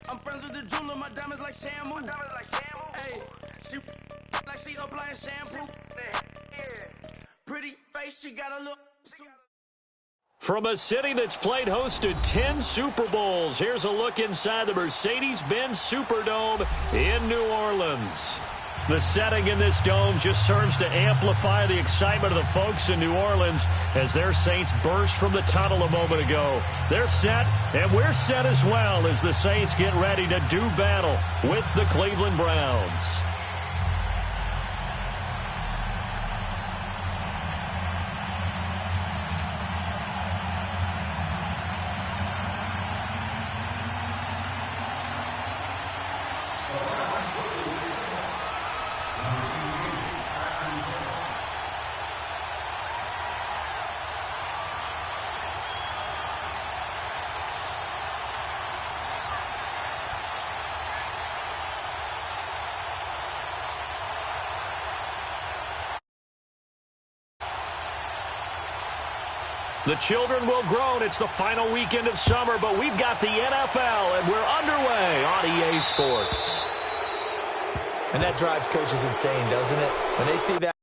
I'm friends with the jeweler, my diamonds like shampoo. Hey, she like she applying shampoo. Pretty face, she got a look. From a city that's played host to 10 Super Bowls, here's a look inside the Mercedes-Benz Superdome in New Orleans. The setting in this dome just serves to amplify the excitement of the folks in New Orleans as their Saints burst from the tunnel a moment ago. They're set, and we're set as well as the Saints get ready to do battle with the Cleveland Browns. The children will groan. It's the final weekend of summer, but we've got the NFL, and we're underway on EA Sports. And that drives coaches insane, doesn't it? When they see that.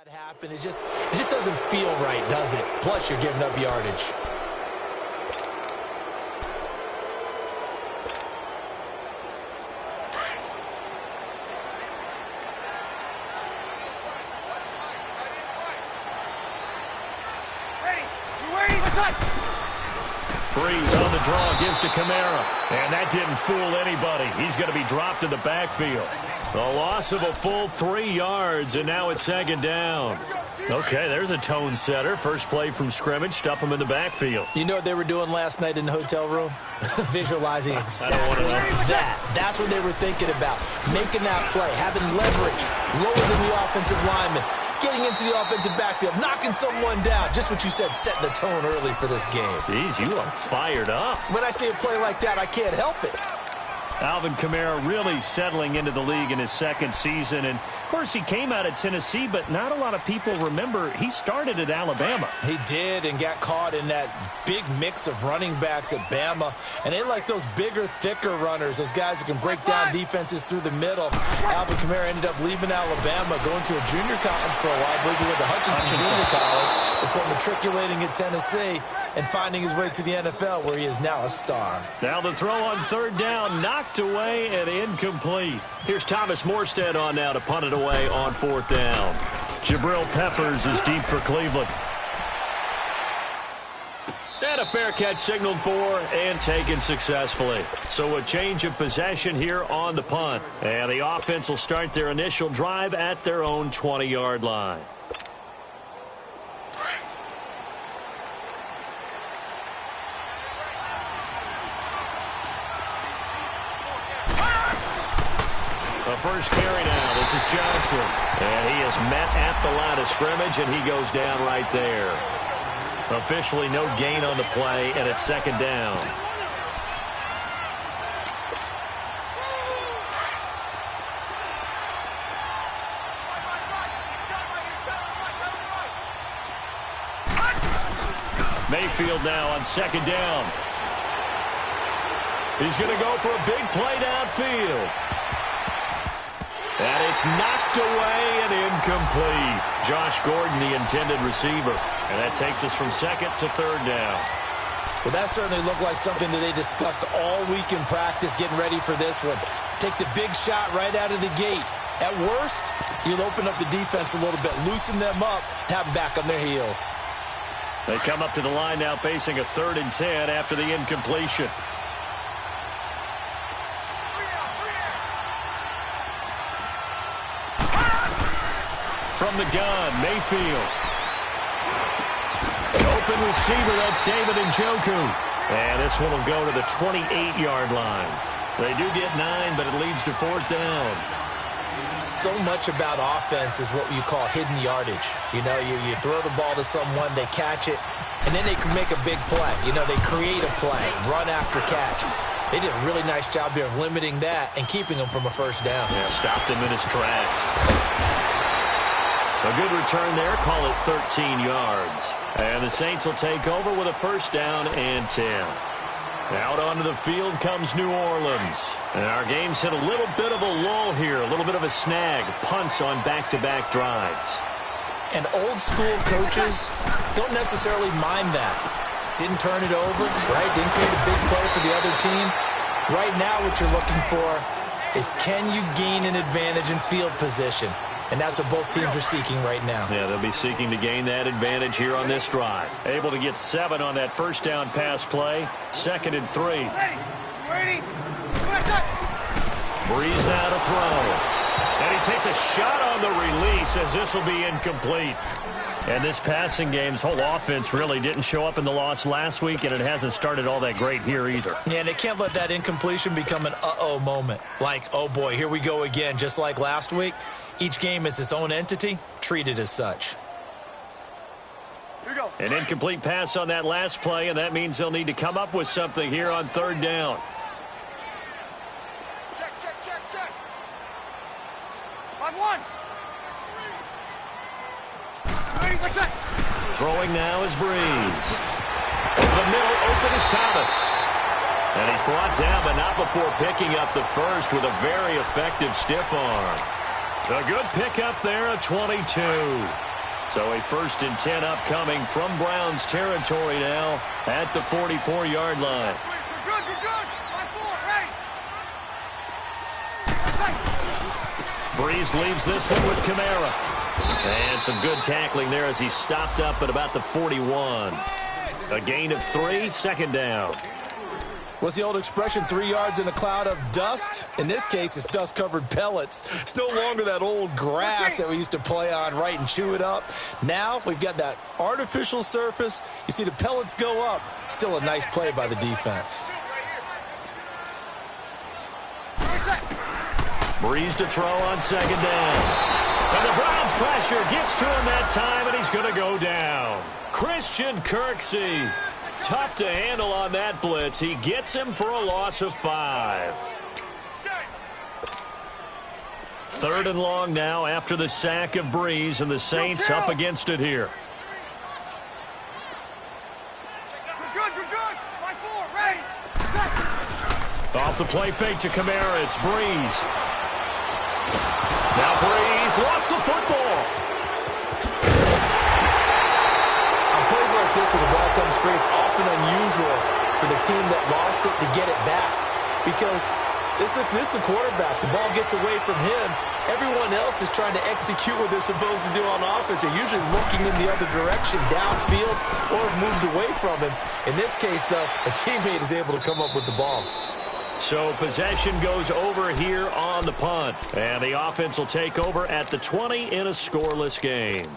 Happen. It just doesn't feel right, does it? Plus, you're giving up yardage. Breeze on the draw, gives to Kamara. And that didn't fool anybody. He's going to be dropped in the backfield. A loss of a full 3 yards, and now it's second down. Okay, there's a tone setter. First play from scrimmage, stuff him in the backfield. You know what they were doing last night in the hotel room? Visualizing exactly that. That's what they were thinking about. Making that play, having leverage, lower than the offensive lineman, getting into the offensive backfield, knocking someone down. Just what you said, setting the tone early for this game. Jeez, you are fired up. When I see a play like that, I can't help it. Alvin Kamara really settling into the league in his second season. And, of course, he came out of Tennessee, but not a lot of people remember he started at Alabama. He did, and got caught in that big mix of running backs at Bama. And they like those bigger, thicker runners, those guys who can break down defenses through the middle. Alvin Kamara ended up leaving Alabama, going to a junior college for a while. I believe he went to Hutchinson Junior College before matriculating at Tennessee and finding his way to the NFL, where he is now a star. Now the throw on third down, knocked away and incomplete. Here's Thomas Morstead on now to punt it away on fourth down. Jabril Peppers is deep for Cleveland. And a fair catch signaled for and taken successfully. So a change of possession here on the punt. And the offense will start their initial drive at their own 20-yard line. The first carry now. This is Johnson. And he is met at the line of scrimmage, and he goes down right there. Officially no gain on the play, and it's second down. Mayfield now on second down. He's going to go for a big play downfield. And it's knocked away and incomplete. Josh Gordon, the intended receiver. And that takes us from second to third down. Well, that certainly looked like something that they discussed all week in practice, getting ready for this one. Take the big shot right out of the gate. At worst, you'll open up the defense a little bit, loosen them up, have them back on their heels. They come up to the line now facing a 3rd and 10 after the incompletion. From the gun, Mayfield. An open receiver, that's David Njoku. And this one will go to the 28-yard line. They do get 9, but it leads to 4th down. So much about offense is what you call hidden yardage. You know, you throw the ball to someone, they catch it, and then they can make a big play. You know, they create a play, run after catch. They did a really nice job there of limiting that and keeping him from a 1st down. Yeah, stopped him in his tracks. A good return there, call it 13 yards. And the Saints will take over with a 1st down and 10. Out onto the field comes New Orleans. And our game's hit a little bit of a lull here, a little bit of a snag. Punts on back-to-back drives. And old-school coaches don't necessarily mind that. Didn't turn it over, right? Didn't create a big play for the other team. Right now what you're looking for is can you gain an advantage in field position? And that's what both teams are seeking right now. Yeah, they'll be seeking to gain that advantage here on this drive. Able to get 7 on that 1st down pass play. 2nd and 3. Ready? Breeze now to throw. And he takes a shot on the release as this will be incomplete. And this passing game's whole offense really didn't show up in the loss last week, and it hasn't started all that great here either. Yeah, and they can't let that incompletion become an uh-oh moment. Like, oh boy, here we go again, just like last week. Each game is its own entity, treated as such. Here we go. An incomplete pass on that last play, and that means they'll need to come up with something here on 3rd down. Check. 5-1. Ready, let's set. Throwing now is Breeze. Over the middle, open is Thomas. And he's brought down, but not before picking up the first with a very effective stiff arm. A good pickup there, a 22. So a 1st and 10 upcoming from Browns territory now at the 44-yard line. We're good. 5-4, ready. Breeze leaves this one with Kamara. And some good tackling there as he stopped up at about the 41. A gain of 3, 2nd down. What's the old expression, 3 yards in a cloud of dust? In this case, it's dust-covered pellets. It's no longer that old grass that we used to play on, right, and chew it up. Now we've got that artificial surface. You see the pellets go up. Still a nice play by the defense. Breeze to throw on 2nd down. And the Browns pressure gets to him that time, and he's going to go down. Christian Kirksey. Tough to handle on that blitz. He gets him for a loss of 5. 3rd and long now after the sack of Breeze, and the Saints up against it here. We're good. 5-4, ready. Off the play fake to Kamara, it's Breeze. Now Breeze lost the football. Plays like this when the ball comes free, it's often unusual for the team that lost it to get it back because this is the quarterback. The ball gets away from him. Everyone else is trying to execute what they're supposed to do on offense. They're usually looking in the other direction, downfield, or have moved away from him. In this case, though, a teammate is able to come up with the ball. So possession goes over here on the punt, and the offense will take over at the 20 in a scoreless game.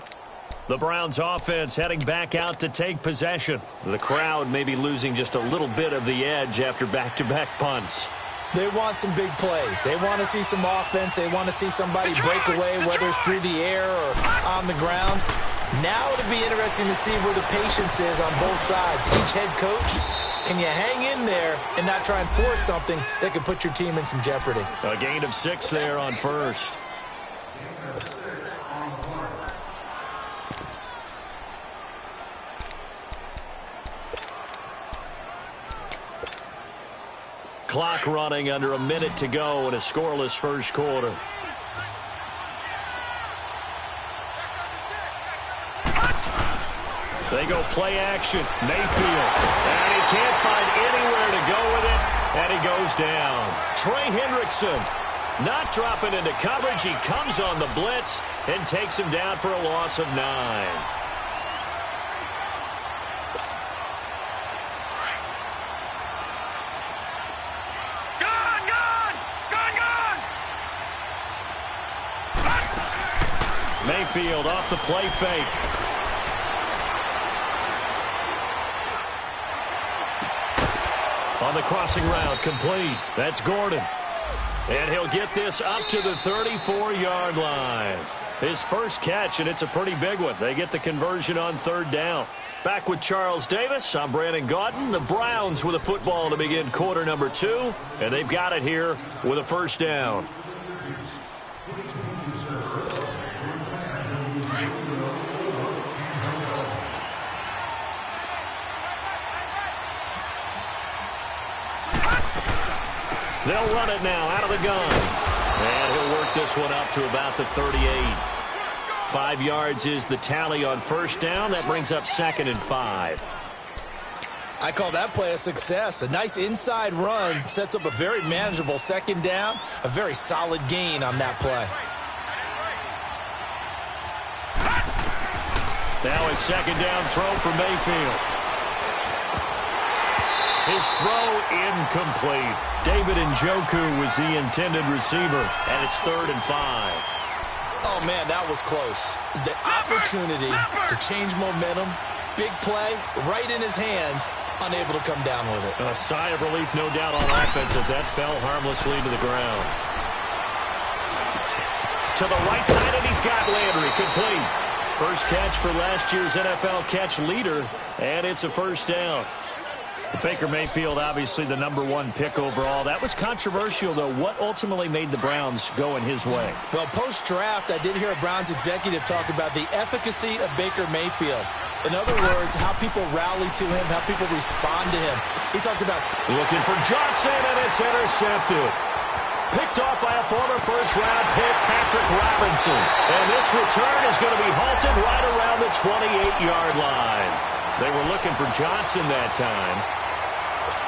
The Browns offense heading back out to take possession. The crowd may be losing just a little bit of the edge after back-to-back punts. They want some big plays. They want to see some offense. They want to see somebody break away, whether it's through the air or on the ground. Now it'll be interesting to see where the patience is on both sides. Each head coach, can you hang in there and not try and force something that could put your team in some jeopardy? A gain of 6 there on 1st. Clock running under a minute to go in a scoreless 1st quarter. They go play action. Mayfield. And he can't find anywhere to go with it. And he goes down. Trey Hendrickson. Not dropping into coverage. He comes on the blitz and takes him down for a loss of 9. Mayfield off the play fake. On the crossing route, complete. That's Gordon. And he'll get this up to the 34-yard line. His first catch, and it's a pretty big one. They get the conversion on 3rd down. Back with Charles Davis, I'm Brandon Gaudin. The Browns with a football to begin quarter number 2, and they've got it here with a 1st down. They'll run it now out of the gun. And he'll work this one up to about the 38. 5 yards is the tally on 1st down. That brings up 2nd and 5. I call that play a success. A nice inside run sets up a very manageable 2nd down. A very solid gain on that play. Now a 2nd down throw for Mayfield. His throw incomplete. David Njoku was the intended receiver, and it's 3rd and 5. Oh, man, that was close. The opportunity to change momentum, big play, right in his hands, unable to come down with it. A sigh of relief, no doubt, on offense that fell harmlessly to the ground. To the right side, and he's got Landry, complete. First catch for last year's NFL catch leader, and it's a 1st down. Baker Mayfield, obviously the #1 pick overall. That was controversial, though. What ultimately made the Browns go in his way? Well, post-draft, I did hear a Browns executive talk about the efficacy of Baker Mayfield. In other words, how people rally to him, how people respond to him. He talked about looking for Johnson, and it's intercepted. Picked off by a former first-round pick, Patrick Robinson. And this return is going to be halted right around the 28-yard line. They were looking for Johnson that time.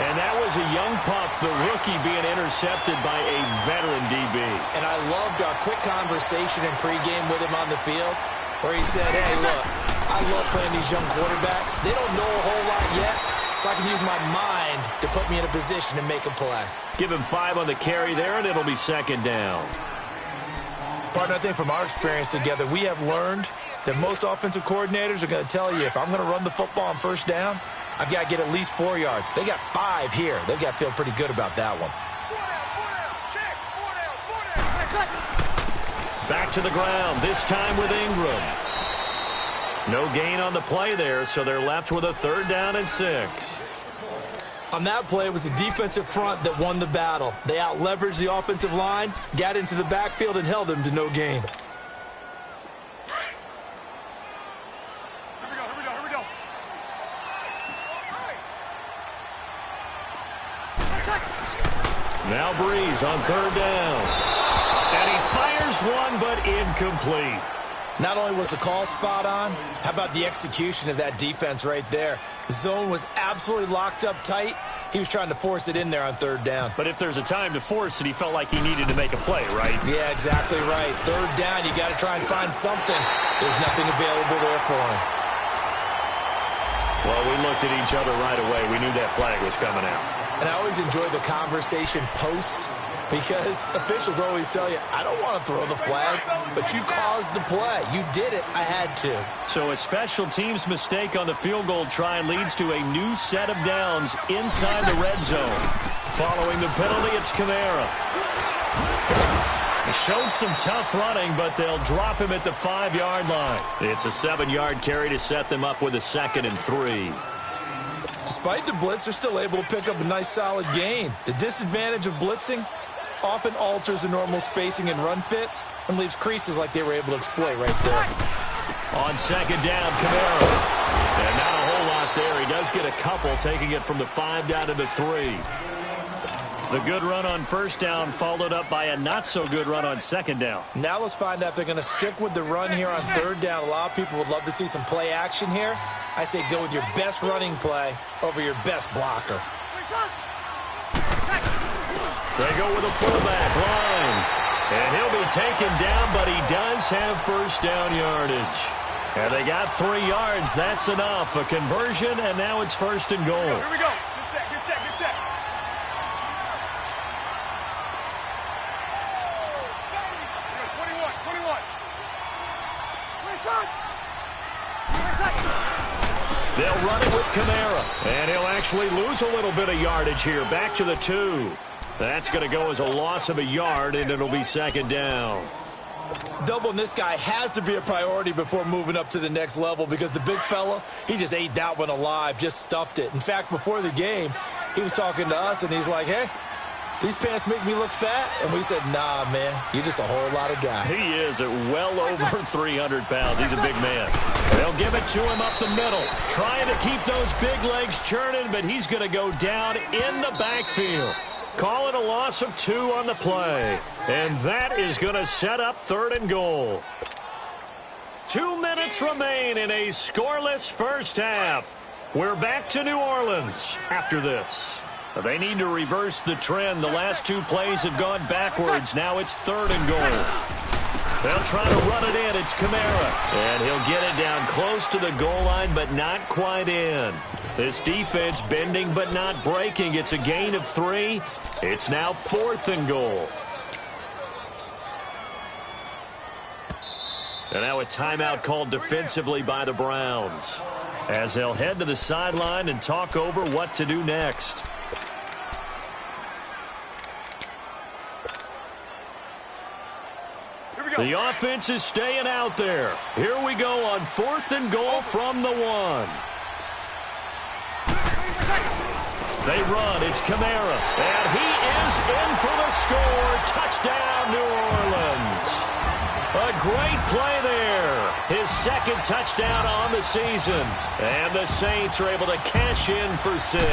And that was a young pup, the rookie, being intercepted by a veteran DB. And I loved our quick conversation in pregame with him on the field, where he said, hey, look, I love playing these young quarterbacks. They don't know a whole lot yet, so I can use my mind to put me in a position to make a play. Give him 5 on the carry there, and it'll be 2nd down. Partner, I think from our experience together, we have learned that most offensive coordinators are going to tell you, if I'm going to run the football on 1st down, I've got to get at least 4 yards. They got 5 here. They've got to feel pretty good about that one. Back to the ground, this time with Ingram. No gain on the play there, so they're left with a 3rd down and 6. On that play, it was the defensive front that won the battle. They out-leveraged the offensive line, got into the backfield, and held them to no gain. Now Breeze on 3rd down. And he fires one, but incomplete. Not only was the call spot on, how about the execution of that defense right there? The zone was absolutely locked up tight. He was trying to force it in there on 3rd down. But if there's a time to force it, he felt like he needed to make a play, right? Yeah, exactly right. 3rd down, you got to try and find something. There's nothing available there for him. Well, we looked at each other right away. We knew that flag was coming out. And I always enjoy the conversation post, because officials always tell you, I don't want to throw the flag, but you caused the play. You did it. I had to. So a special teams mistake on the field goal try leads to a new set of downs inside the red zone. Following the penalty, it's Kamara. He showed some tough running, but they'll drop him at the 5-yard line. It's a 7-yard carry to set them up with a 2nd and 3. Despite the blitz, they're still able to pick up a nice solid gain. The disadvantage of blitzing often alters the normal spacing and run fits and leaves creases like they were able to exploit right there. On 2nd down, Kamara. And not a whole lot there. He does get a couple, taking it from the 5 down to the 3. The good run on 1st down followed up by a not-so-good run on 2nd down. Now let's find out if they're going to stick with the run here on 3rd down. A lot of people would love to see some play action here. I say go with your best running play over your best blocker. They go with a fullback line. And he'll be taken down, but he does have first down yardage. And they got 3 yards. That's enough. A conversion, and now it's first and goal. Here we go. Good set, good set, good set. Here we go, 21, 21. They'll run it with Kamara. And he'll actually lose a little bit of yardage here. Back to the 2. That's going to go as a loss of a yard, and it'll be second down. Doubling this guy has to be a priority before moving up to the next level because the big fella, he just ate that one alive, just stuffed it. In fact, before the game, he was talking to us, and he's like, hey, these pants make me look fat? And we said, nah, man, you're just a whole lot of guy. He is at well over 300 pounds. He's a big man. They'll give it to him up the middle. Trying to keep those big legs churning, but he's going to go down in the backfield. Call it a loss of 2 on the play. And that is going to set up third and goal. 2 minutes remain in a scoreless first half. We're back to New Orleans after this. They need to reverse the trend. The last 2 plays have gone backwards. Now it's third and goal. They'll try to run it in. It's Kamara. And he'll get it down close to the goal line, but not quite in. This defense bending but not breaking. It's a gain of 3. It's now fourth and goal. And now a timeout called defensively by the Browns, as they'll head to the sideline and talk over what to do next. The offense is staying out there. Here we go on fourth and goal from the 1. They run. It's Kamara. And he is in for the score. Touchdown, New Orleans. A great play there. His second touchdown on the season. And the Saints are able to cash in for 6.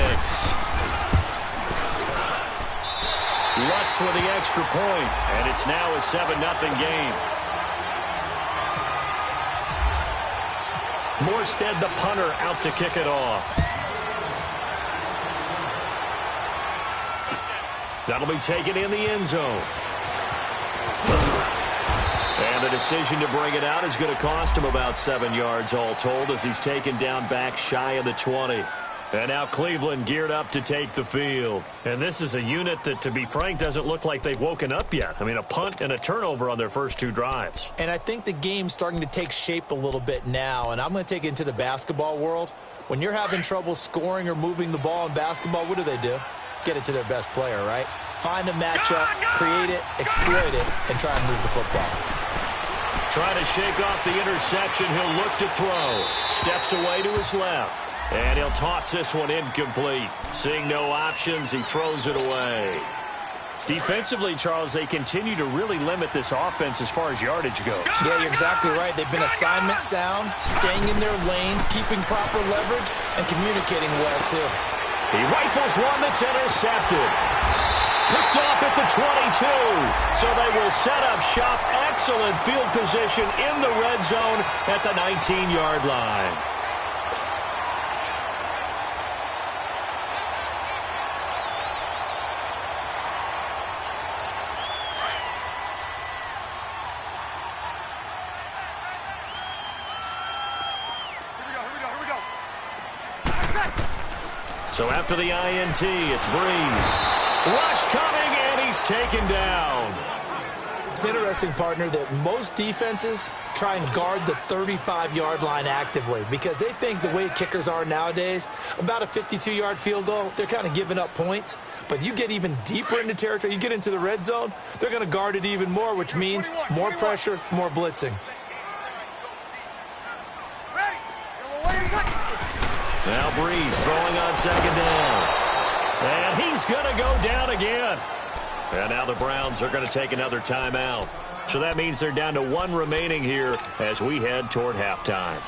Lutz with the extra point. And it's now a 7-0 game. Morstead, the punter, out to kick it off. That'll be taken in the end zone. And the decision to bring it out is going to cost him about 7 yards all told, as he's taken down back shy of the 20. And now Cleveland geared up to take the field. And this is a unit that, to be frank, doesn't look like they've woken up yet. I mean, a punt and a turnover on their first 2 drives. And I think the game's starting to take shape a little bit now. And I'm going to take it into the basketball world. When you're having trouble scoring or moving the ball in basketball, what do? Get it to their best player, right? Find a matchup, create it, exploit it, and try and move the football. Trying to shake off the interception. He'll look to throw. Steps away to his left. And he'll toss this one incomplete. Seeing no options, he throws it away. Defensively, Charles, they continue to really limit this offense as far as yardage goes. Yeah, you're exactly right. They've been assignment sound, staying in their lanes, keeping proper leverage, and communicating well, too. He rifles one that's intercepted. Picked off at the 22. So they will set up shop. Excellent field position in the red zone at the 19-yard line. So after the INT, it's Breeze. Rush coming, and he's taken down. It's interesting, partner, that most defenses try and guard the 35-yard line actively because they think the way kickers are nowadays, about a 52-yard field goal, they're kind of giving up points. But you get even deeper into territory, you get into the red zone, they're going to guard it even more, which means more pressure, more blitzing. Now Breeze throwing on second down. And he's going to go down again. And now the Browns are going to take another timeout. So that means they're down to 1 remaining here as we head toward halftime.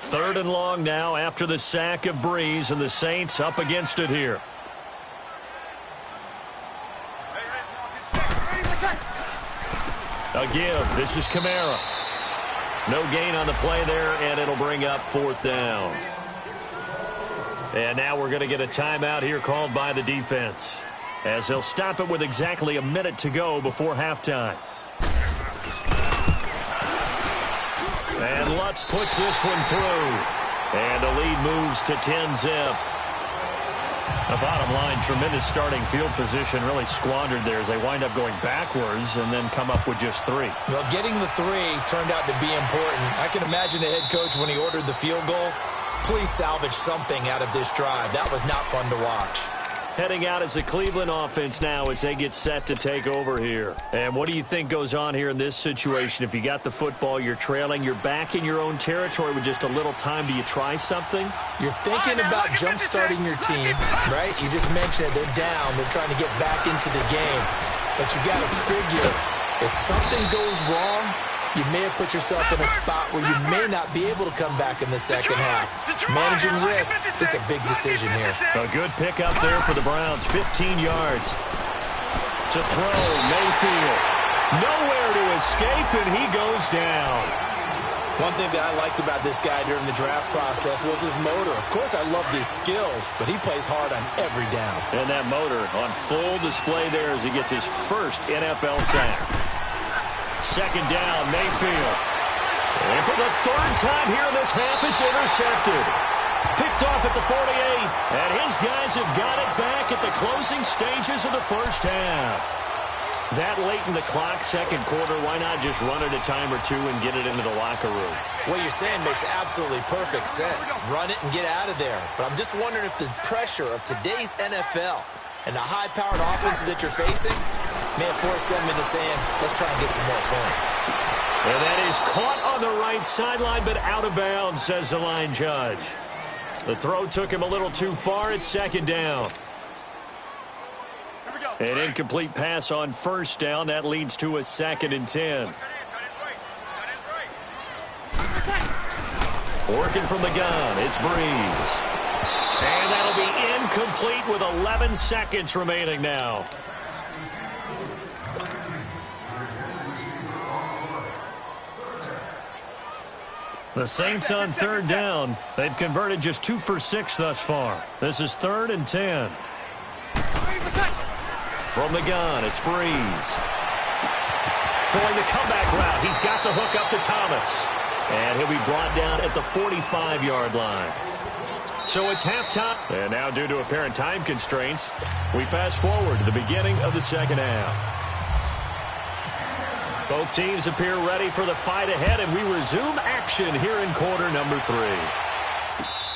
3rd and long now after the sack of Breeze, and the Saints up against it here. A give. This is Kamara. No gain on the play there, and it'll bring up 4th down. And now we're going to get a timeout here called by the defense, as they'll stop it with exactly a minute to go before halftime. And Lutz puts this one through. And the lead moves to 10-zip. The bottom line, tremendous starting field position, really squandered there as they wind up going backwards and then come up with just 3. Well, getting the 3 turned out to be important. I can imagine the head coach when he ordered the field goal. Please salvage something out of this drive. That was not fun to watch. Heading out is the Cleveland offense now as they get set to take over here. And what do you think goes on here in this situation? If you got the football, you're trailing, you're back in your own territory with just a little time. Do you try something? You're thinking about jump-starting your team, right? You just mentioned they're down. They're trying to get back into the game. But you got to figure, if something goes wrong, you may have put yourself in a spot where you may not be able to come back in the second half. Managing risk is a big decision here. A good pickup there for the Browns. 15 yards. To throw, Mayfield. Nowhere to escape, and he goes down. One thing that I liked about this guy during the draft process was his motor. Of course, I loved his skills, but he plays hard on every down. And that motor on full display there as he gets his first NFL sack. Second down, Mayfield. And for the 3rd time here in this half, it's intercepted. Picked off at the 48. And his guys have got it back at the closing stages of the first half. That late in the clock, second quarter, why not just run it a time or two and get it into the locker room? What you're saying makes absolutely perfect sense. Run it and get out of there. But I'm just wondering if the pressure of today's NFL and the high-powered offenses that you're facing may have forced them into saying, let's try and get some more points. And that is caught on the right sideline, but out of bounds, says the line judge. The throw took him a little too far. It's second down. An incomplete pass on first down. That leads to a 2nd and 10. Working from the gun, it's Breeze. And that'll be incomplete with 11 seconds remaining now. The Saints on 3rd down. They've converted just 2 for 6 thus far. This is 3rd and 10. From the gun, it's Breeze. Throwing the comeback route. He's got the hook up to Thomas. And he'll be brought down at the 45-yard line. So it's halftime. And now, due to apparent time constraints, we fast forward to the beginning of the second half. Both teams appear ready for the fight ahead, and we resume action here in quarter number 3.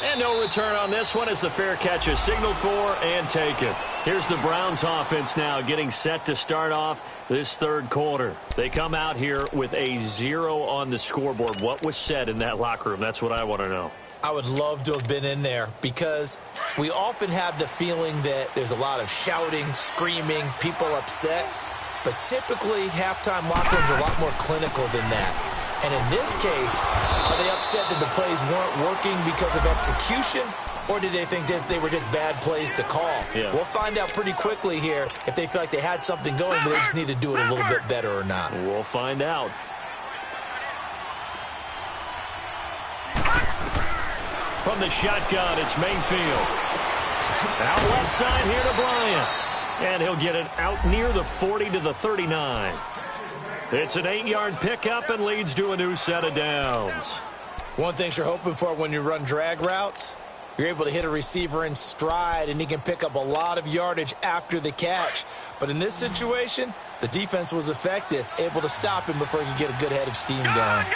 And no return on this one as the fair catch is signaled for and taken. Here's the Browns offense now getting set to start off this 3rd quarter. They come out here with a 0 on the scoreboard. What was said in that locker room? That's what I want to know. I would love to have been in there because we often have the feeling that there's a lot of shouting, screaming, people upset. But typically, halftime locker rooms are a lot more clinical than that. And in this case, are they upset that the plays weren't working because of execution? Or did they think they were just bad plays to call? Yeah. We'll find out pretty quickly here if they feel like they had something going, but they just need to do it a little bit better or not. We'll find out. From the shotgun, it's Mayfield. Out left side here to Bryant. And he'll get it out near the 40 to the 39. It's an 8-yard pickup and leads to a new set of downs. One thing you're hoping for when you run drag routes, you're able to hit a receiver in stride, and he can pick up a lot of yardage after the catch. But in this situation, the defense was effective, able to stop him before he could get a good head of steam going.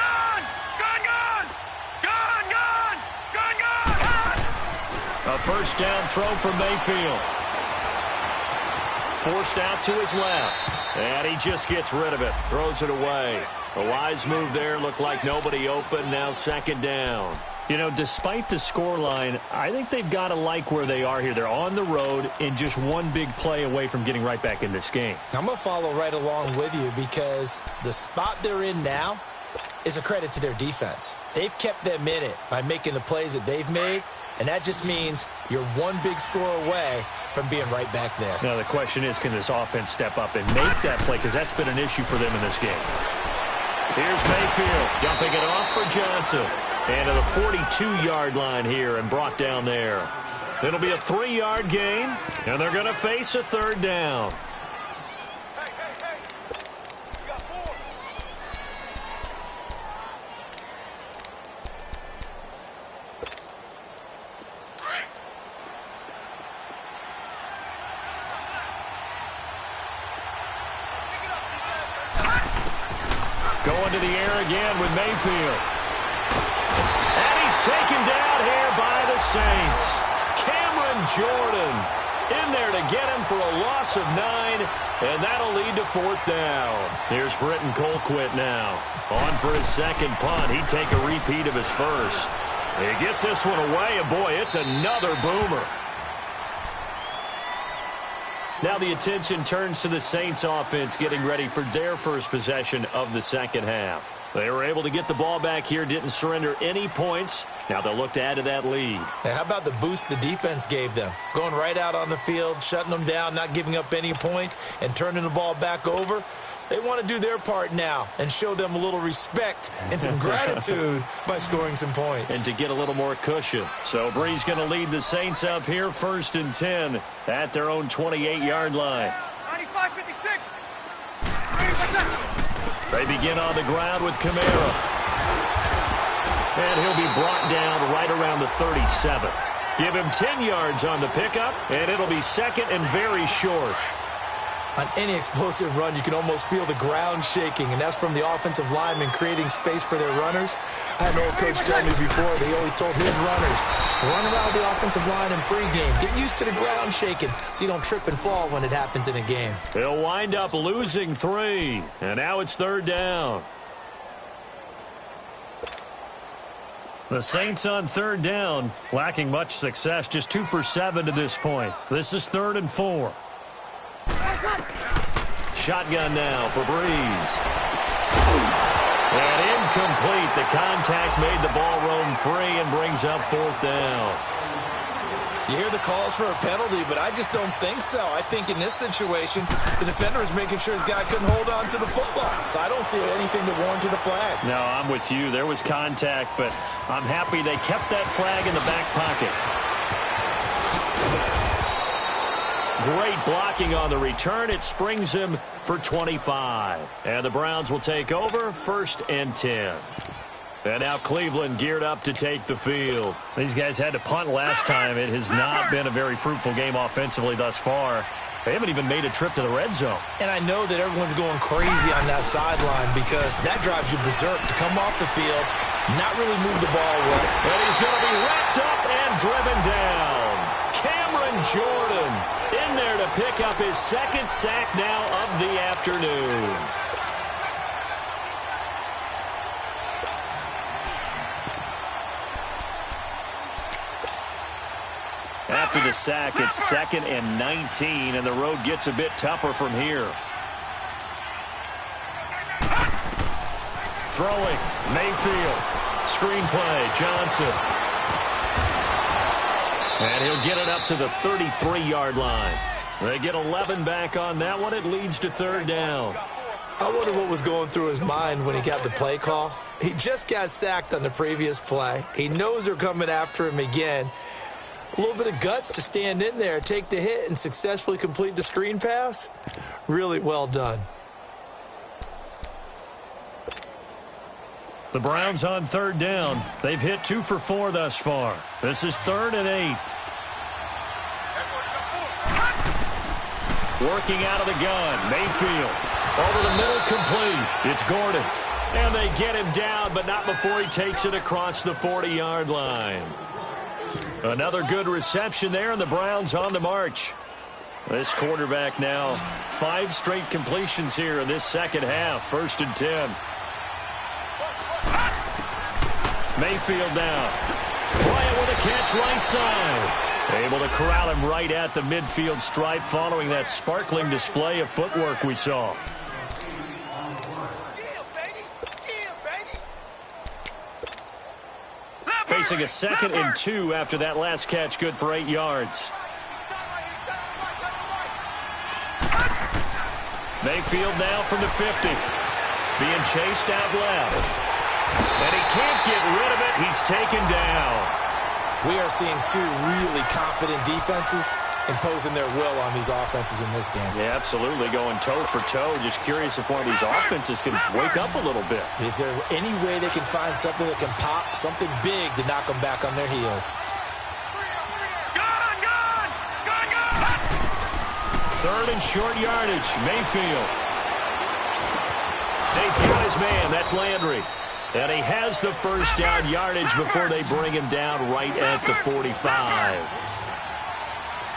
A first down throw from Mayfield. Forced out to his left. And he just gets rid of it. Throws it away. A wise move there. Looked like nobody open. Now 2nd down. You know, despite the scoreline, I think they've got to like where they are here. They're on the road and just one big play away from getting right back in this game. I'm going to follow right along with you because the spot they're in now is a credit to their defense. They've kept them in it by making the plays that they've made, and that just means you're one big score away from being right back there. Now, the question is, can this offense step up and make that play? Because that's been an issue for them in this game. Here's Mayfield dumping it off for Johnson. And to the 42-yard line here and brought down there. It'll be a 3-yard gain, and they're going to face a third down. Going to the air again with Mayfield. And he's taken down here by the Saints. Cameron Jordan in there to get him for a loss of 9, and that'll lead to 4th down. Here's Britton Colquitt now. On for his second punt. He'd take a repeat of his first. He gets this one away, and boy, it's another boomer. Now the attention turns to the Saints offense getting ready for their first possession of the second half. They were able to get the ball back here, didn't surrender any points. Now they'll look to add to that lead. Hey, how about the boost the defense gave them? Going right out on the field, shutting them down, not giving up any points, and turning the ball back over. They want to do their part now and show them a little respect and some gratitude by scoring some points. And to get a little more cushion. So Bree's going to lead the Saints up here 1st and 10 at their own 28-yard line. 95-56. They begin on the ground with Kamara. And he'll be brought down right around the 37. Give him 10 yards on the pickup, and it'll be 2nd and very short. On any explosive run, you can almost feel the ground shaking, and that's from the offensive linemen creating space for their runners. I had an old coach tell me before that he always told his runners, run around the offensive line in pregame. Get used to the ground shaking so you don't trip and fall when it happens in a game. They'll wind up losing 3, and now it's 3rd down. The Saints on 3rd down, lacking much success, just 2 for 7 to this point. This is 3rd and 4. Shotgun now for Breeze. And incomplete. The contact made the ball roam free and brings up 4th down. You hear the calls for a penalty, but I just don't think so. I think in this situation, the defender is making sure his guy couldn't hold on to the football. So I don't see anything to warrant a flag. No, I'm with you. There was contact, but I'm happy they kept that flag in the back pocket. Great blocking on the return. It springs him for 25. And the Browns will take over 1st and 10. And now Cleveland geared up to take the field. These guys had to punt last time. It has not been a very fruitful game offensively thus far. They haven't even made a trip to the red zone. And I know that everyone's going crazy on that sideline because that drives you berserk to come off the field, not really move the ball well. And he's going to be wrapped up and driven down. Cameron Jordan in there to pick up his 2nd sack now of the afternoon. After the sack, it's 2nd and 19, and the road gets a bit tougher from here. Throwing, Mayfield. Screenplay, Johnson. And he'll get it up to the 33-yard line. They get 11 back on that one. It leads to 3rd down. I wonder what was going through his mind when he got the play call. He just got sacked on the previous play. He knows they're coming after him again. A little bit of guts to stand in there, take the hit, and successfully complete the screen pass. Really well done. The Browns on 3rd down. They've hit 2 for 4 thus far. This is 3rd and 8. Working out of the gun. Mayfield. Over the middle, complete. It's Gordon. And they get him down, but not before he takes it across the 40-yard line. Another good reception there, and the Browns on the march. This quarterback now, 5 straight completions here in this second half. 1st and 10. Mayfield now. Bryant with a catch right side. Able to corral him right at the midfield stripe following that sparkling display of footwork we saw. Facing a 2nd and 2 after that last catch, good for 8 yards. Mayfield now from the 50. Being chased out left. And he can't get rid of it. He's taken down. We are seeing two really confident defenses imposing their will on these offenses in this game. Yeah, absolutely, going toe for toe. Just curious if one of these offenses can wake up a little bit. Is there any way they can find something that can pop, something big to knock them back on their heels? Third and short yardage, Mayfield. He's got his man, that's Landry. And he has the first down yardage before they bring him down right at the 45.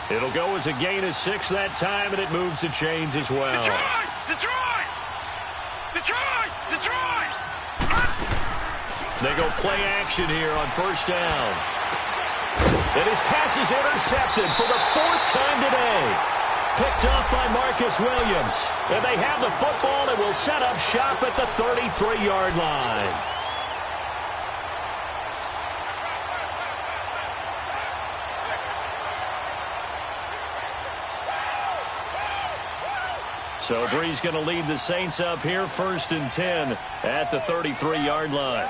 It'll go as a gain of 6 that time, and it moves the chains as well. Detroit! They go play action here on first down. And his pass is intercepted for the 4th time today. Picked off by Marcus Williams. And they have the football and will set up shop at the 33-yard line. So Bree's going to lead the Saints up here, 1st and 10 at the 33-yard line.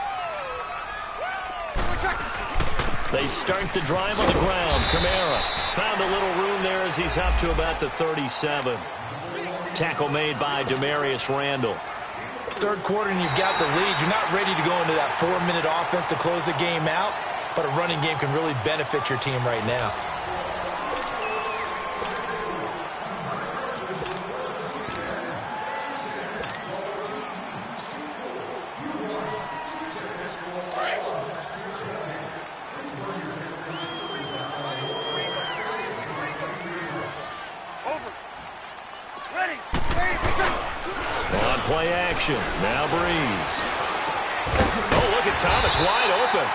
They start the drive on the ground. Kamara found a little room there as he's up to about the 37. Tackle made by Demarius Randall. Third quarter and you've got the lead. You're not ready to go into that 4-minute offense to close the game out, but a running game can really benefit your team right now. Play action. Now Breeze. Oh, look at Thomas wide open.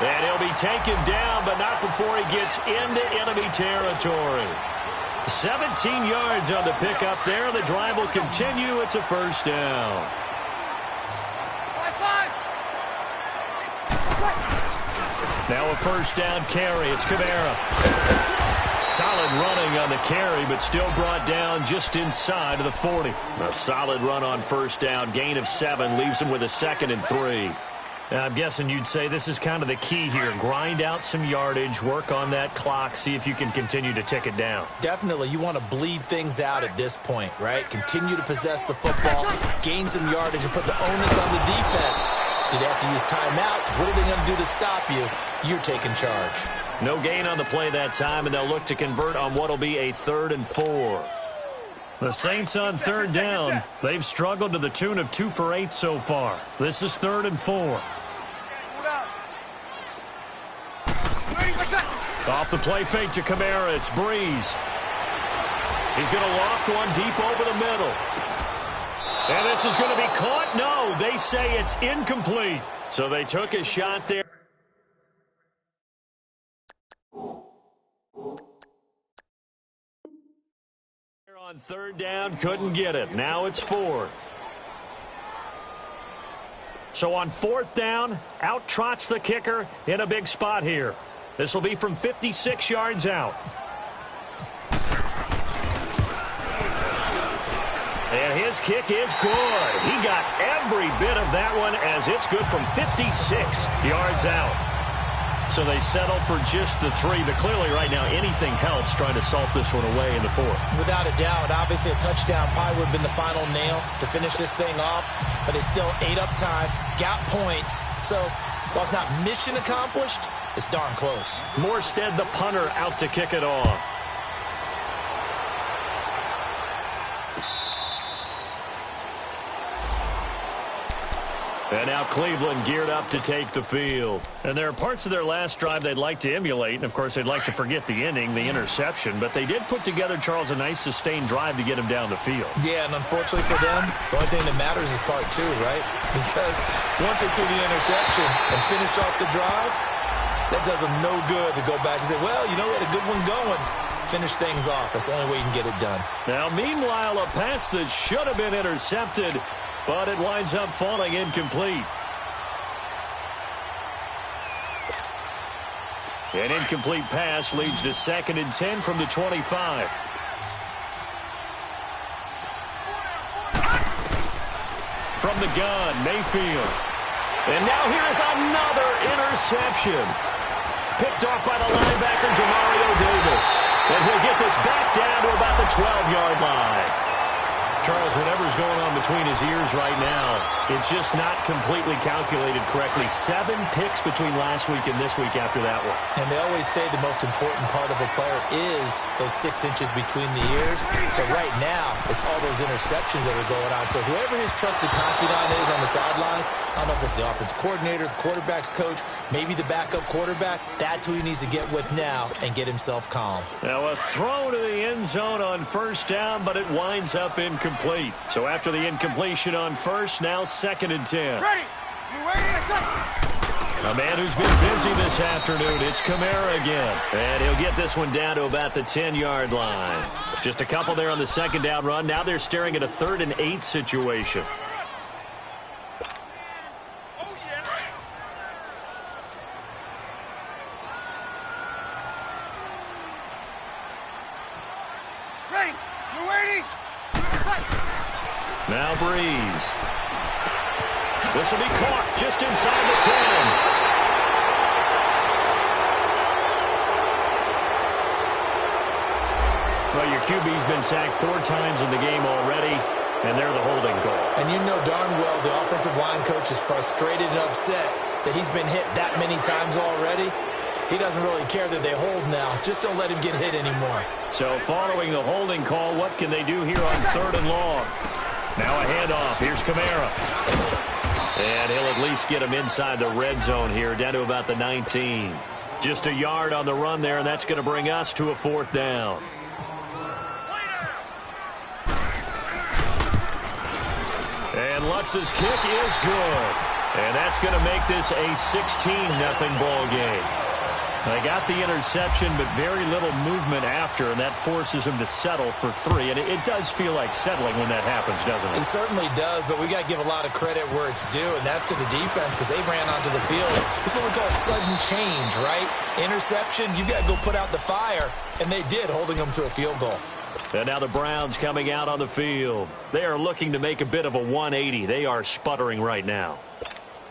And he'll be taken down, but not before he gets into enemy territory. 17 yards on the pickup there. The drive will continue. It's a first down. Now a first down carry. It's Kamara. Solid running on the carry, but still brought down just inside of the 40. A solid run on first down. Gain of 7 leaves him with a 2nd and 3. I'm guessing you'd say this is kind of the key here. Grind out some yardage, work on that clock, see if you can continue to tick it down. Definitely. You want to bleed things out at this point, right? Continue to possess the football, gain some yardage, and put the onus on the defense. Do they have to use timeouts? What are they going to do to stop you? You're taking charge. No gain on the play that time, and they'll look to convert on what will be a 3rd and 4. The Saints on 3rd down. They've struggled to the tune of 2 for 8 so far. This is 3rd and 4. Off the play fake to Kamara, it's Breeze. He's going to loft one deep over the middle. And this is going to be caught. No, they say it's incomplete. So they took a shot there. On 3rd down, couldn't get it. Now it's 4th. So on 4th down, out trots the kicker in a big spot here. This will be from 56 yards out. And his kick is good. He got every bit of that one as it's good from 56 yards out. So they settle for just the 3, but clearly right now anything helps trying to salt this one away in the 4th. Without a doubt, obviously a touchdown probably would have been the final nail to finish this thing off, but it's still ate up time, got points. So while it's not mission accomplished, it's darn close. Morstead, the punter, out to kick it off. And now Cleveland geared up to take the field. And there are parts of their last drive they'd like to emulate. And, of course, they'd like to forget the ending, the interception. But they did put together, Charles, a nice sustained drive to get him down the field. Yeah, and unfortunately for them, the only thing that matters is part 2, right? Because once they threw the interception and finished off the drive, that does them no good to go back and say, well, you know, we had a good one going. Finish things off. That's the only way you can get it done. Now, meanwhile, a pass that should have been intercepted, but it winds up falling incomplete. An incomplete pass leads to 2nd and 10 from the 25. From the gun, Mayfield. And now here is another interception. Picked off by the linebacker, Demario Davis. And he'll get this back down to about the 12-yard line. Charles, whatever's going on between his ears right now, it's just not completely calculated correctly. 7 picks between last week and this week after that one. And they always say the most important part of a player is those 6 inches between the ears. But right now, it's all those interceptions that are going on. So whoever his trusted confidant is on the sidelines, I don't know if it's the offensive coordinator, the quarterback's coach, maybe the backup quarterback, that's who he needs to get with now and get himself calm. Now a throw to the end zone on first down, but it winds up incomplete. So after the incompletion on first, now 2nd and 10. Ready. You waiting a second. A man who's been busy this afternoon, it's Kamara again. And he'll get this one down to about the 10-yard line. Just a couple there on the 2nd down run. Now they're staring at a 3rd and 8 situation. Now Breeze. This will be caught just inside the 10. Well, your QB's been sacked 4 times in the game already, and they're the holding call. And you know darn well the offensive line coach is frustrated and upset that he's been hit that many times already. He doesn't really care that they hold now. Just don't let him get hit anymore. So following the holding call, what can they do here on 3rd and long? Now a handoff. Here's Kamara. And he'll at least get him inside the red zone here, down to about the 19. Just a yard on the run there, and that's going to bring us to a 4th down. And Lutz's kick is good. And that's going to make this a 16-0 ball game. They got the interception, but very little movement after, and that forces him to settle for 3. And it does feel like settling when that happens, doesn't it? It certainly does, but we got to give a lot of credit where it's due, and that's to the defense because they ran onto the field. This is what we call sudden change, right? Interception, you got to go put out the fire, and they did, holding them to a field goal. And now the Browns coming out on the field. They are looking to make a bit of a 180. They are sputtering right now.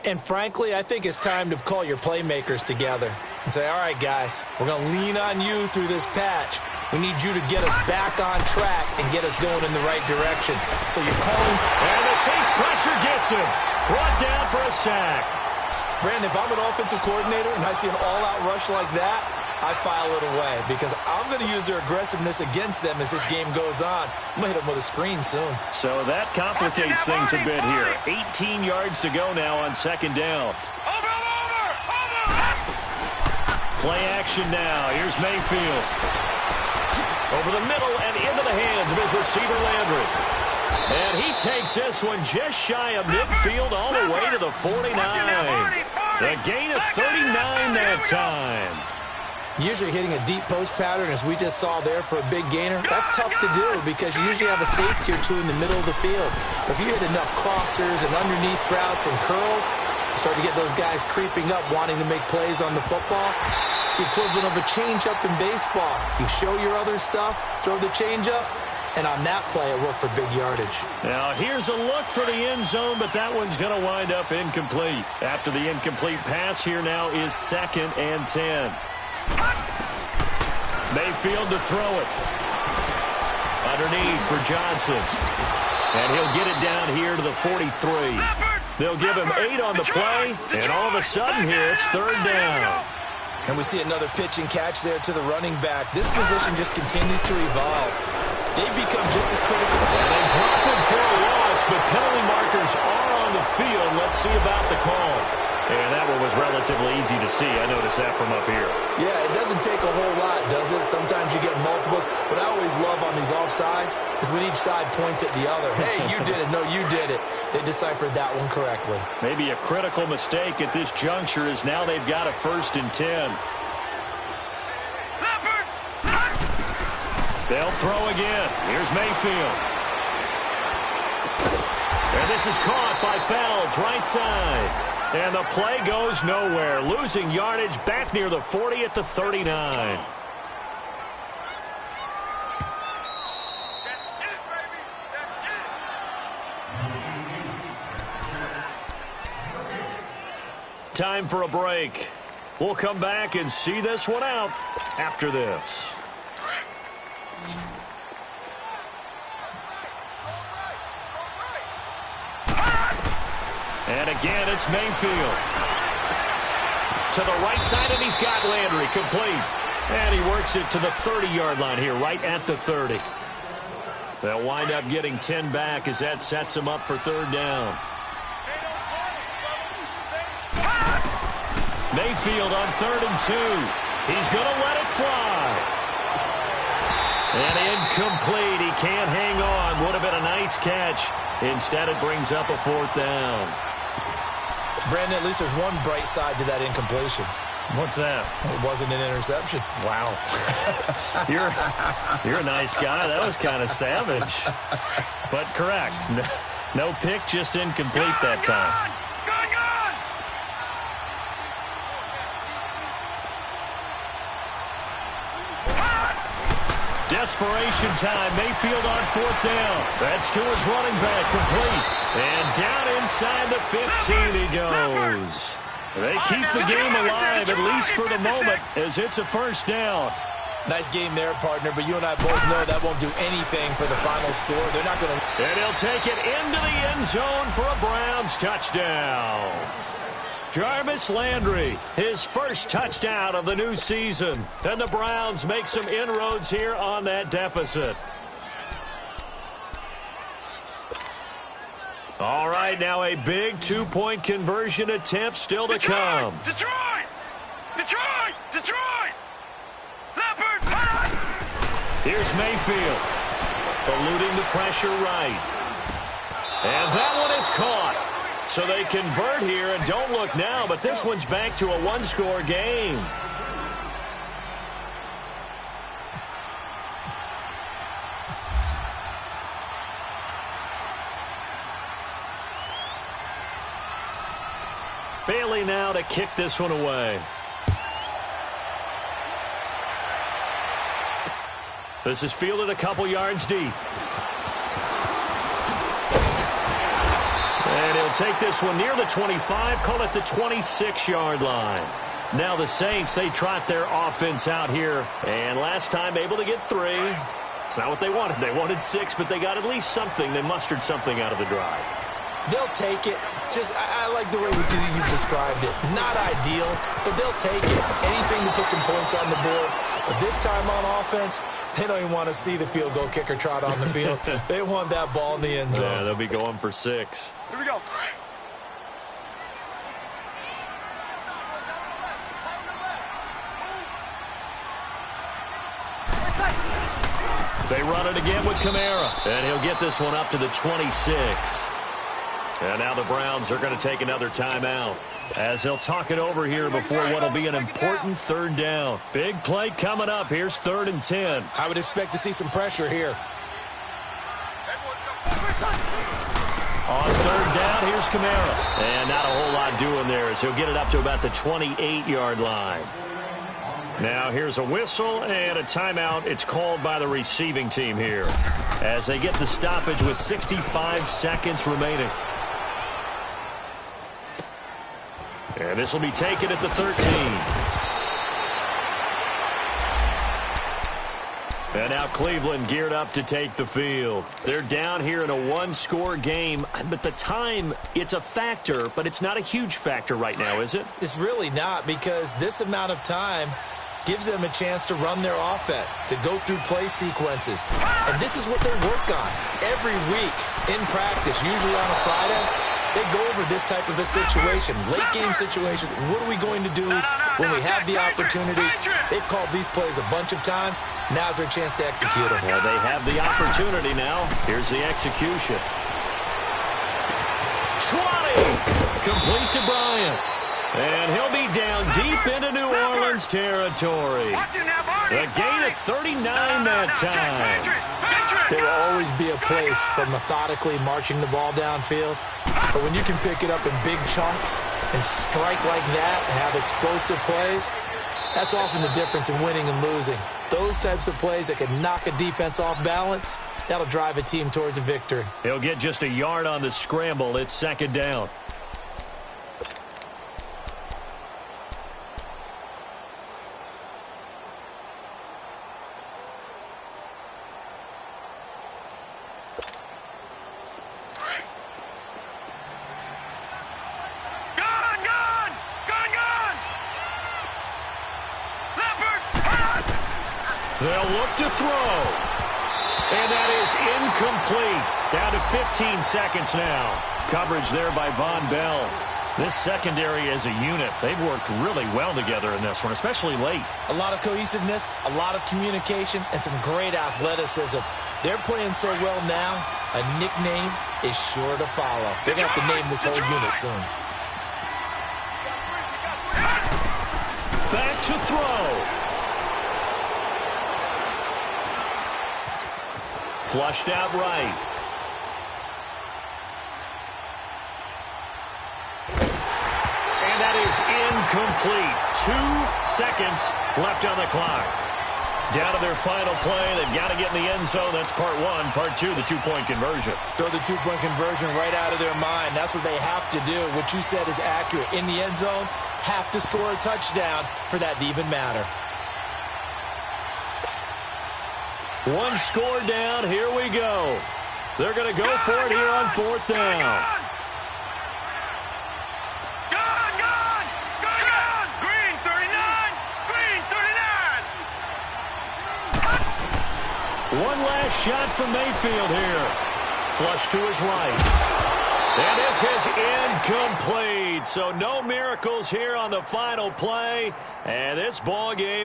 And frankly, I think it's time to call your playmakers together and say, all right, guys, we're going to lean on you through this patch. We need you to get us back on track and get us going in the right direction. So you're calling. And the Saints pressure gets him. Brought down for a sack. Brandon, if I'm an offensive coordinator and I see an all-out rush like that, I file it away because I'm going to use their aggressiveness against them as this game goes on. I'm going to hit them with a screen soon. So that complicates things a bit here. 18 yards to go now on 2nd down. Play action now. Here's Mayfield. Over the middle and into the hands of his receiver, Landry. And he takes this one just shy of midfield all the way to the 49. A gain of 39 that time. Usually hitting a deep post pattern, as we just saw there for a big gainer, that's tough to do because you usually have a safety or two in the middle of the field. But if you hit enough crossers and underneath routes and curls, you start to get those guys creeping up, wanting to make plays on the football. It's the equivalent of a changeup in baseball. You show your other stuff, throw the changeup, and on that play, it worked for big yardage. Now, here's a look for the end zone, but that one's going to wind up incomplete. After the incomplete pass, here now is 2nd and 10. Mayfield to throw it. Underneath for Johnson. And he'll get it down here to the 43. They'll give him 8 on the play, and all of a sudden here it's 3rd down. And we see another pitch and catch there to the running back. This position just continues to evolve. They become just as critical. And they drop him for a loss, but penalty markers are on the field. Let's see about the call. And that one was relatively easy to see. I noticed that from up here. Yeah, it doesn't take a whole lot, does it? Sometimes you get multiples. What I always love on these offsides is when each side points at the other. Hey, you did it. No, you did it. They deciphered that one correctly. Maybe a critical mistake at this juncture is now they've got a 1st and 10. They'll throw again. Here's Mayfield. And this is caught by Fells, right side. And the play goes nowhere. Losing yardage back near the 40 at the 39. Time for a break. We'll come back and see this one out after this. And again, it's Mayfield. To the right side, and he's got Landry complete. And he works it to the 30-yard line here, right at the 30. They'll wind up getting 10 back as that sets him up for third down. Mayfield on 3rd and 2. He's going to let it fly. And incomplete. He can't hang on. Would have been a nice catch. Instead, it brings up a 4th down. Brandon, at least there's one bright side to that incompletion. What's that? It wasn't an interception. Wow. You're a nice guy. That was kind of savage. But correct. No pick, just incomplete that time. Desperation time. Mayfield on 4th down. That's to his running back, complete. And down inside the 15 he goes. They keep the game alive, at least for the moment, as it's a 1st down. Nice game there, partner, but you and I both know that won't do anything for the final score. They're not going to... And he'll take it into the end zone for a Browns touchdown. Jarvis Landry, his first touchdown of the new season. And the Browns make some inroads here on that deficit. All right, now a big 2-point conversion attempt still to come. Detroit! Detroit! Detroit! Leopard! Here's Mayfield, eluding the pressure right. And that one is caught. So they convert here, and don't look now, but this one's back to a 1-score game. Bailey now to kick this one away. This is fielded a couple yards deep. And he'll take this one near the 25, call it the 26-yard line. Now the Saints, they trot their offense out here. And last time able to get 3. It's not what they wanted. They wanted 6, but they got at least something. They mustered something out of the drive. They'll take it. I like the way you described it. Not ideal, but they'll take it. Anything to put some points on the board. But this time on offense, they don't even want to see the field goal kicker trot on the field. They want that ball in the end zone. Yeah, they'll be going for 6. Here we go. They run it again with Kamara. And he'll get this one up to the 26. And now the Browns are going to take another timeout as they'll talk it over here before what will be an important 3rd down. Big play coming up. Here's 3rd and 10. I would expect to see some pressure here. On 3rd down, here's Kamara. And not a whole lot doing there as he'll get it up to about the 28-yard line. Now here's a whistle and a timeout. It's called by the receiving team here as they get the stoppage with 65 seconds remaining. And this will be taken at the 13. And now Cleveland geared up to take the field. They're down here in a 1-score game. But the time, it's a factor, but it's not a huge factor right now, is it? It's really not, because this amount of time gives them a chance to run their offense, to go through play sequences. And this is what they work on every week in practice, usually on a Friday. They go over this type of a situation, late-game situation. What are we going to do when we have the opportunity? They've called these plays a bunch of times. Now's their chance to execute them. Well, they have the opportunity now. Here's the execution. 20! Complete to Bryant. And he'll be down deep into New Orleans territory. A gain of 39 that time. There will always be a place for methodically marching the ball downfield. But when you can pick it up in big chunks and strike like that, have explosive plays, that's often the difference in winning and losing. Those types of plays that can knock a defense off balance, that'll drive a team towards a victory. He'll get just a yard on the scramble. It's 2nd down. They'll look to throw. And that is incomplete. Down to 15 seconds now. Coverage there by Von Bell. This secondary as a unit, they've worked really well together in this one, especially late. A lot of cohesiveness, a lot of communication, and some great athleticism. They're playing so well now, a nickname is sure to follow. They're going to have to name this whole unit soon. Back to throw. Flushed out right. And that is incomplete. 2 seconds left on the clock. Down to their final play. They've got to get in the end zone. That's part one. Part two, the two-point conversion. Throw the two-point conversion right out of their mind. That's what they have to do. What you said is accurate. In the end zone, have to score a touchdown for that to even matter. One score down. Here we go. They're going to go for it here on fourth down. One last shot from Mayfield here. Flush to his right. And this is incomplete. So no miracles here on the final play. And this ball game